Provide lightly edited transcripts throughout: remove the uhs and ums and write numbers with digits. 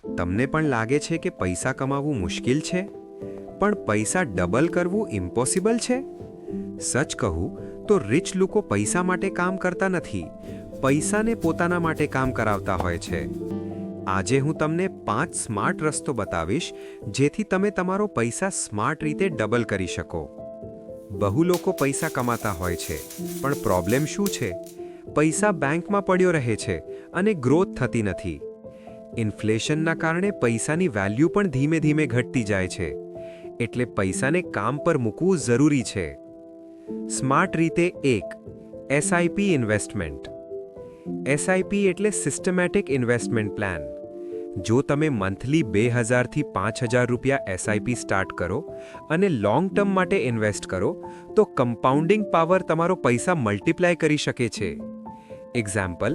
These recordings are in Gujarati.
તમને પણ લાગે છે કે પૈસા કમાવવું મુશ્કેલ છે, પણ પૈસા ડબલ કરવું ઇમ્પોસિબલ છે? સચ કહું તો રિચ લોકો પૈસા માટે કામ કરતા નથી, પૈસાને પોતાના માટે કામ કરાવતા હોય છે. આજે હું તમને 5 સ્માર્ટ રસ્તો બતાવીશ જેથી તમે તમારો પૈસા સ્માર્ટ રીતે ડબલ કરી શકો. બહુ લોકો પૈસા કમાતા હોય છે, પણ પ્રોબ્લેમ શું છે? પૈસા બેંકમાં પડ્યો રહે છે અને ગ્રોથ થતી નથી. ઇન્ફ્લેશનના કારણે પૈસાની વેલ્યુ પણ ધીમે ધીમે ઘટતી જાય છે. એટલે પૈસાને કામ પર મૂકવું જરૂરી છે. સ્માર્ટ રીતે 1. SIP investment. એસઆઈપી એટલે સિસ્ટમેટિક ઇન્વેસ્ટમેન્ટ પ્લાન. જો તમે મંથલી 2000 થી 5000 રૂપિયા એસઆઈપી સ્ટાર્ટ કરો અને લોંગ ટર્મ માટે ઇન્વેસ્ટ કરો, તો કમ્પાઉન્ડિંગ પાવર તમારો પૈસા મલ્ટીપ્લાય કરી શકે છે. એક્ઝામ્પલ,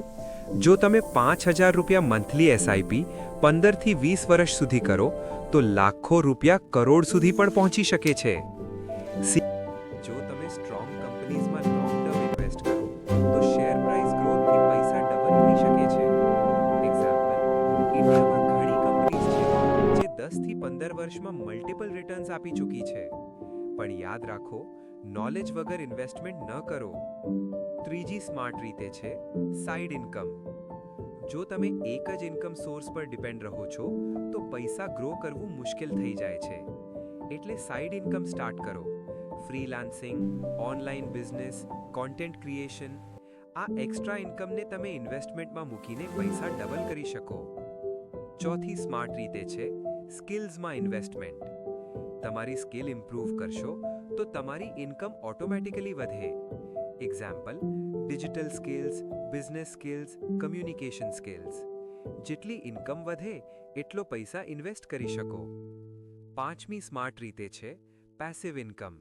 જો તમે 5000 રૂપિયા મંથલી એસઆઈપી 15 થી 20 વર્ષ સુધી કરો, તો લાખો રૂપિયા કરોડ સુધી પણ પહોંચી શકે છે. જો તમે સ્ટ્રોંગ કંપનીઝમાં લોંગ ટર્મ ઇન્વેસ્ટ કરો, તો શેર પ્રાઇસ ગ્રોથથી પૈસા ડબલ થઈ શકે છે. એક્ઝામ્પલ, ઇન્ડિયામાં ઘણી કંપનીઝ છે જે 10 થી 15 વર્ષમાં મલ્ટિપલ રિટર્ન્સ આપી ચૂકી છે. પણ યાદ રાખો, નોલેજ વગર ઇન્વેસ્ટમેન્ટ ન કરો. ત્રીજી સ્માર્ટ રીતે છે સાઇડ ઇન્કમ. જો તમે એક જ ઇન્કમ સોર્સ પર ડિપેન્ડ રહો છો, તો પૈસા ગ્રો કરવું મુશ્કેલ થઈ જાય છે. એટલે સાઇડ ઇન્કમ સ્ટાર્ટ કરો. Freelancing, online business, content creation. આ એક્સ્ટ્રા ઇન્કમને તમે ઇન્વેસ્ટમેન્ટમાં મૂકીને પૈસા ડબલ કરી શકો. ચોથી સ્માર્ટ રીતે છે સ્કિલ્સમાં ઇન્વેસ્ટમેન્ટ. તમારી સ્કિલ ઇમ્પ્રૂવ કરશો તો તમારી ઇન્કમ ઓટોમેટિકલી વધે. Example, digital skills, business skills, communication skills. જેટલી ઇન્કમ વધે એટલો પૈસા ઇન્વેસ્ટ કરી શકો. પાંચમી સ્માર્ટ રીતે છે પેસિવ ઇન્કમ.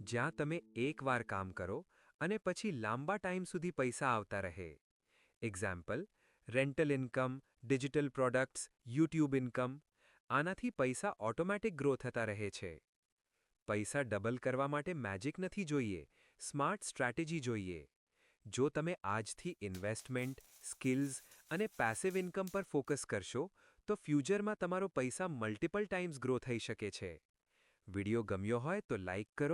જ્યાં તમે એકવાર કામ કરો અને પછી લાંબા ટાઈમ સુધી પૈસા આવતા રહે. Example, rental income, digital products, YouTube income. આનાથી પૈસા ઓટોમેટિક ગ્રો થતા રહે છે. પૈસા ડબલ કરવા માટે મેજિક નથી જોઈએ, સ્માર્ટ સ્ટ્રેટેજી જોઈએ. જો તમે આજથી ઇન્વેસ્ટમેન્ટ, સ્કિલ્સ અને પેસિવ ઇન્કમ પર ફોકસ કરશો, તો ફ્યુચરમાં તમારો પૈસા મલ્ટિપલ ટાઈમ્સ ગ્રો થઈ શકે છે. વિડિયો ગમ્યો હોય તો લાઈક કરો.